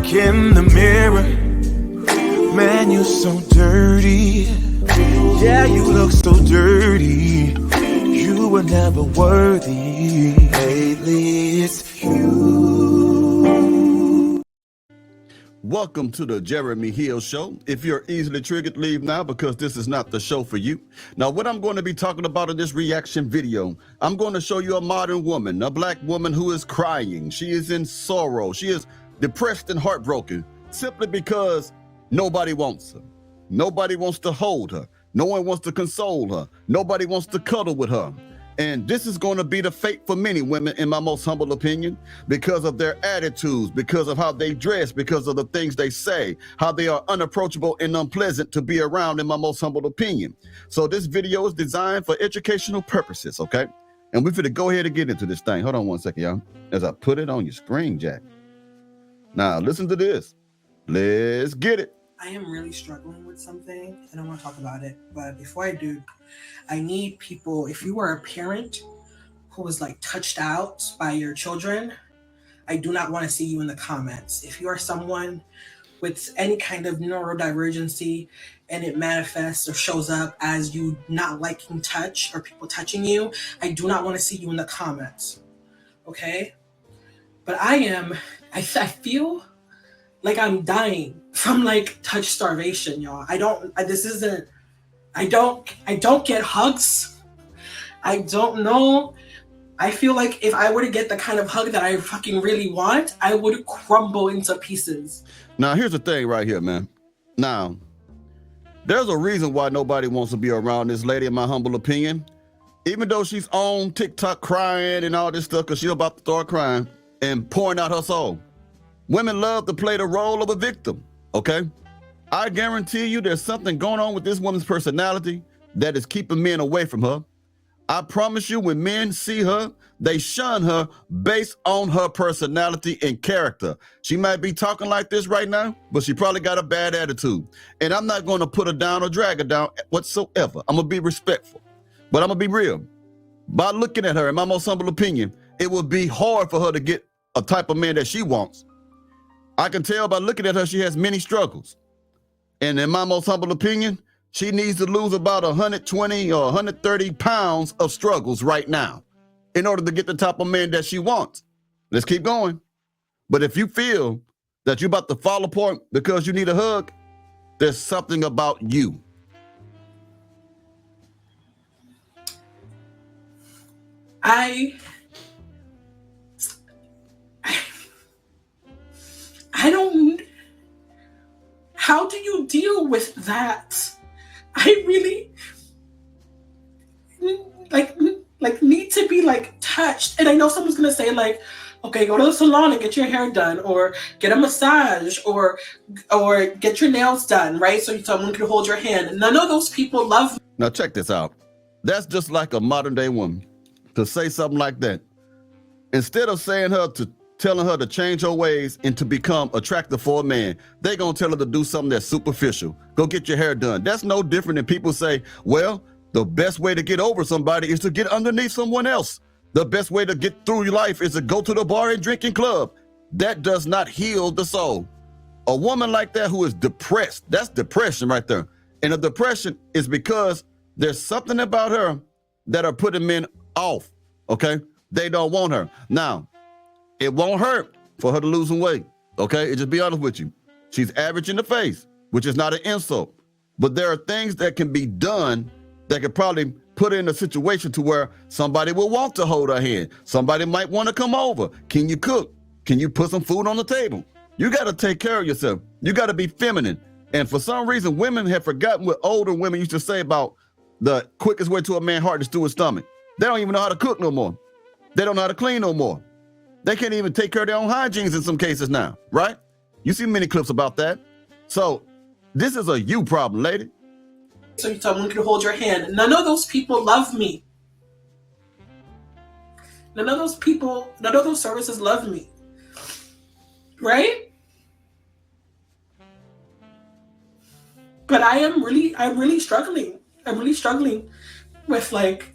look in the mirror, man, you're so dirty. Yeah, you look so dirty. You were never worthy. Lately, it's you. Welcome to the Jeremy Hill Show. If you're easily triggered, leave now because this is not the show for you. Now, what I'm going to be talking about in this reaction video, I'm going to show you a modern woman, a black woman who is crying. She is in sorrow. She is depressed and heartbroken simply because nobody wants her. Nobody wants to hold her. No one wants to console her. Nobody wants to cuddle with her. And this is going to be the fate for many women, in my most humble opinion, because of their attitudes, because of how they dress, because of the things they say, how they are unapproachable and unpleasant to be around, in my most humble opinion. So this video is designed for educational purposes, okay? And we're going to go ahead and get into this thing. Hold on one second, y'all, as I put it on your screen, Jack. Now, listen to this. Let's get it. I am really struggling with something and I want to talk about it. But before I do, I need people, if you are a parent who was like touched out by your children, I do not want to see you in the comments. If you are someone with any kind of neurodivergency and it manifests or shows up as you not liking touch or people touching you, I do not want to see you in the comments. Okay? But I feel like I'm dying from like touch starvation, y'all. I don't get hugs. I don't know. I feel like if I were to get the kind of hug that I fucking really want, I would crumble into pieces. Now, here's the thing right here, man. Now, there's a reason why nobody wants to be around this lady, in my humble opinion. Even though she's on TikTok crying and all this stuff, because she's about to start crying and pouring out her soul. Women love to play the role of a victim, okay? I guarantee you there's something going on with this woman's personality that is keeping men away from her. I promise you, when men see her, they shun her based on her personality and character. She might be talking like this right now, but she probably got a bad attitude. And I'm not going to put her down or drag her down whatsoever. I'm going to be respectful, but I'm going to be real. By looking at her, in my most humble opinion, it would be hard for her to get a type of man that she wants. I can tell by looking at her, she has many struggles. And in my most humble opinion, she needs to lose about 120 or 130 pounds of struggles right now in order to get the type of man that she wants. Let's keep going. But if you feel that you're about to fall apart because you need a hug, there's something about you. I don't, how do you deal with that? I really like need to be like touched. And I know someone's gonna say like, okay, go to the salon and get your hair done, or get a massage, or get your nails done, right? So someone can hold your hand. None of those people love me. Now check this out. That's just like a modern day woman to say something like that. Instead of telling her to change her ways and to become attractive for a man, they gonna tell her to do something that's superficial. Go get your hair done. That's no different than people say, well, the best way to get over somebody is to get underneath someone else. The best way to get through your life is to go to the bar and drinking club. That does not heal the soul. A woman like that who is depressed, that's depression right there. And the depression is because there's something about her that are putting men off, okay? They don't want her. Now, it won't hurt for her to lose some weight, okay? Just be honest with you. She's average in the face, which is not an insult. But there are things that can be done that could probably put her in a situation to where somebody will want to hold her hand. Somebody might want to come over. Can you cook? Can you put some food on the table? You got to take care of yourself. You got to be feminine. And for some reason, women have forgotten what older women used to say about the quickest way to a man's heart is through his stomach. They don't even know how to cook no more. They don't know how to clean no more. They can't even take care of their own hygiene in some cases now, right? You see many clips about that. So this is a you problem, lady. So someone can hold your hand. None of those people love me. None of those services love me. Right? But I'm really struggling. I'm really struggling with like,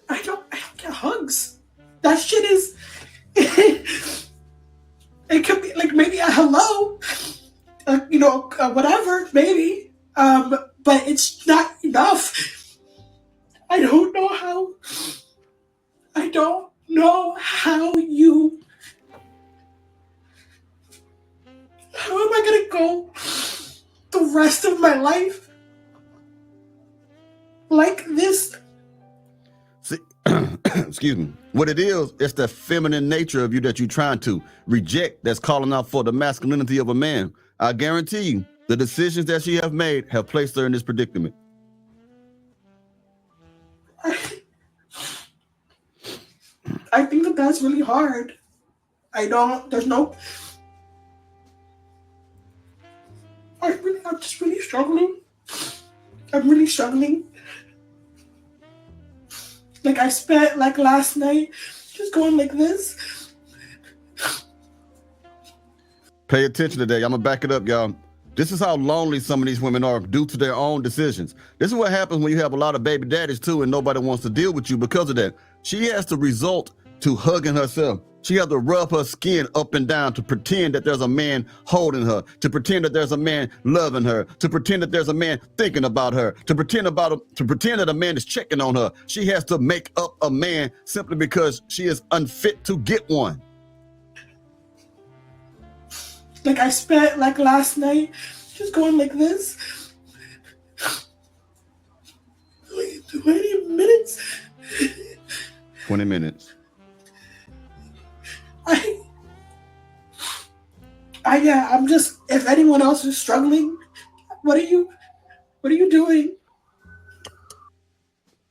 I hugs. That shit is. It could be like maybe a hello, whatever, maybe. But it's not enough. I don't know how. I don't know how you. How am I gonna go the rest of my life like this? See, excuse me. What it is, it's the feminine nature of you that you're trying to reject that's calling out for the masculinity of a man. I guarantee you, the decisions that she have made have placed her in this predicament. I think that that's really hard. I'm just really struggling. I'm really struggling. Like I spent like last night just going like this. Pay attention today. I'm gonna back it up, y'all. This is how lonely some of these women are due to their own decisions. This is what happens when you have a lot of baby daddies too and nobody wants to deal with you because of that. She has to resort to hugging herself. She has to rub her skin up and down to pretend that there's a man holding her, to pretend that there's a man loving her, to pretend that there's a man thinking about her, to pretend that a man is checking on her. She has to make up a man simply because she is unfit to get one. Like I spent like last night just going like this. 20 minutes. 20 minutes. I'm just, if anyone else is struggling, what are you doing?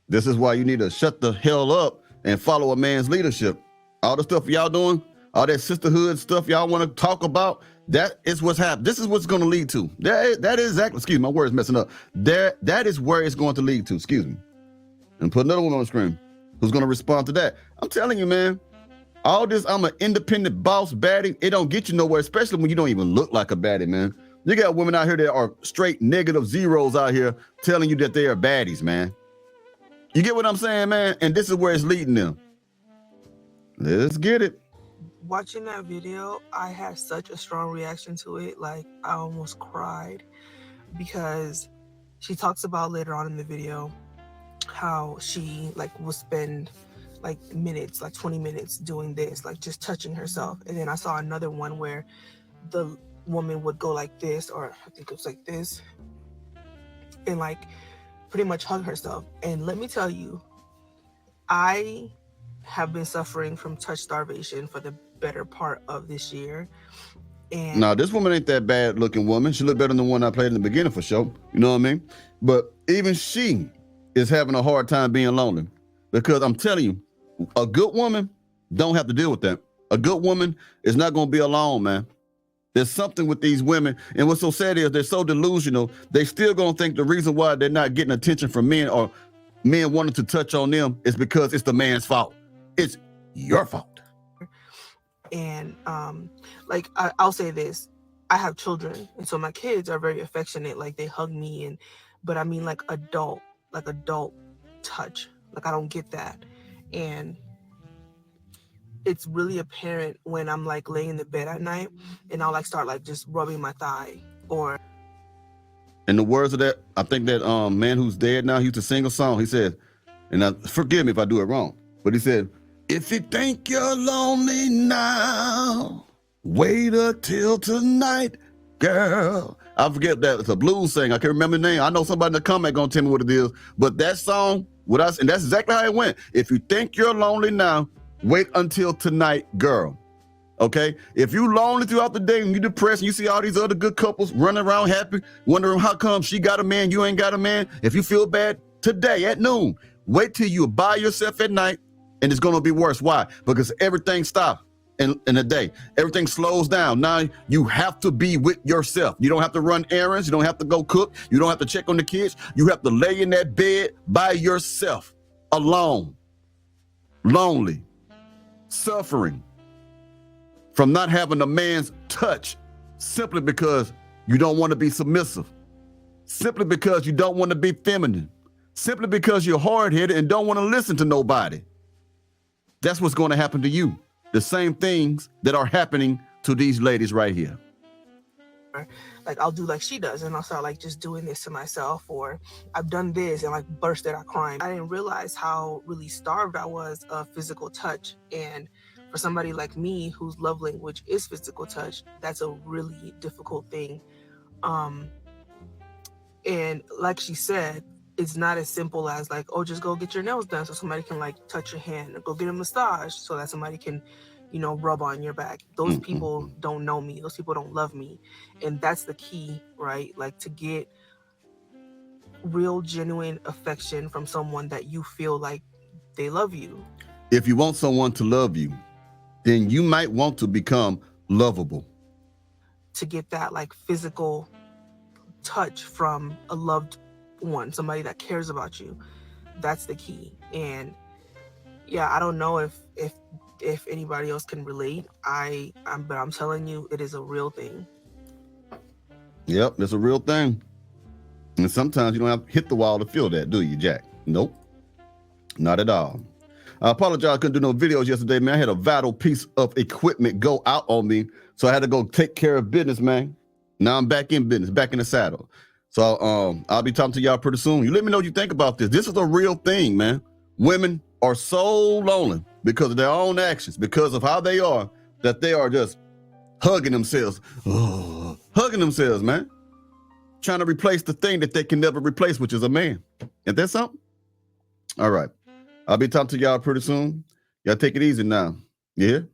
This is why you need to shut the hell up and follow a man's leadership. All the stuff y'all doing, all that sisterhood stuff y'all want to talk about, that is what's happening. This is what's going to lead to. That is exactly, excuse me, my word's messing up. That is where it's going to lead to, excuse me. And put another one on the screen who's going to respond to that. I'm telling you, man, all this, I'm an independent boss baddie, it don't get you nowhere, especially when you don't even look like a baddie, man. You got women out here that are straight negative zeros out here telling you that they are baddies, man. You get what I'm saying, man? And this is where it's leading them. Let's get it. Watching that video, I had such a strong reaction to it. Like, I almost cried because she talks about later on in the video how she like will spend like minutes, like 20 minutes doing this, like just touching herself. And then I saw another one where the woman would go like this, or I think it was like this, and like pretty much hug herself. And let me tell you, I have been suffering from touch starvation for the better part of this year. And now, this woman ain't that bad looking woman. She looked better than the one I played in the beginning for sure. You know what I mean? But even she is having a hard time being lonely, because I'm telling you, a good woman don't have to deal with that. A good woman is not going to be alone, man. There's something with these women, and what's so sad is they're so delusional, they still going to think the reason why they're not getting attention from men or men wanting to touch on them is because it's the man's fault. It's your fault. And like I'll say this, I have children, and so my kids are very affectionate, like they hug me, but I mean like adult touch, like I don't get that. And it's really apparent when I'm like laying in the bed at night and I'll like start like just rubbing my thigh. Or in the words of that, I think that man who's dead now, he used to sing a song. He said, and forgive me if I do it wrong, but he said, if you think you're lonely now, wait until tonight, girl. I forget that it's a blues singer. I can't remember the name. I know somebody in the comment gonna tell me what it is, but that song, and that's exactly how it went. If you think you're lonely now, wait until tonight, girl. Okay? If you lonely throughout the day and you depressed and you see all these other good couples running around happy, wondering how come she got a man, you ain't got a man. If you feel bad today at noon, wait till you're by yourself at night, and it's gonna be worse. Why? Because everything stops in a day. Everything slows down. Now you have to be with yourself. You don't have to run errands. You don't have to go cook. You don't have to check on the kids. You have to lay in that bed by yourself, alone, lonely, suffering from not having a man's touch, simply because you don't want to be submissive, simply because you don't want to be feminine, simply because you're hard-headed and don't want to listen to nobody. that's what's going to happen to you. The same things that are happening to these ladies right here. Like I'll do like she does, and I'll start like just doing this to myself, or I've done this and like bursted out crying. I didn't realize how really starved I was of physical touch, and for somebody like me whose love language is physical touch, that's a really difficult thing. And like she said, it's not as simple as like, oh, just go get your nails done so somebody can like touch your hand, or go get a massage so that somebody can, you know, rub on your back. Those people don't know me. Those people don't love me. And that's the key, right? Like to get real, genuine affection from someone that you feel like they love you. If you want someone to love you, then you might want to become lovable. To get that like physical touch from a loved one, somebody that cares about you. That's the key. And yeah, I don't know if anybody else can relate. But I'm telling you, it is a real thing. Yep, it's a real thing. And sometimes you don't have to hit the wall to feel that, do you, Jack? Nope, not at all. I apologize, I couldn't do no videos yesterday, man. I had a vital piece of equipment go out on me, so I had to go take care of business, man. Now I'm back in business, back in the saddle. So I'll be talking to y'all pretty soon. You let me know what you think about this. This is a real thing, man. Women are so lonely because of their own actions, because of how they are, that they are just hugging themselves. Oh, hugging themselves, man. Trying to replace the thing that they can never replace, which is a man. Ain't that something? All right. I'll be talking to y'all pretty soon. Y'all take it easy now. You hear?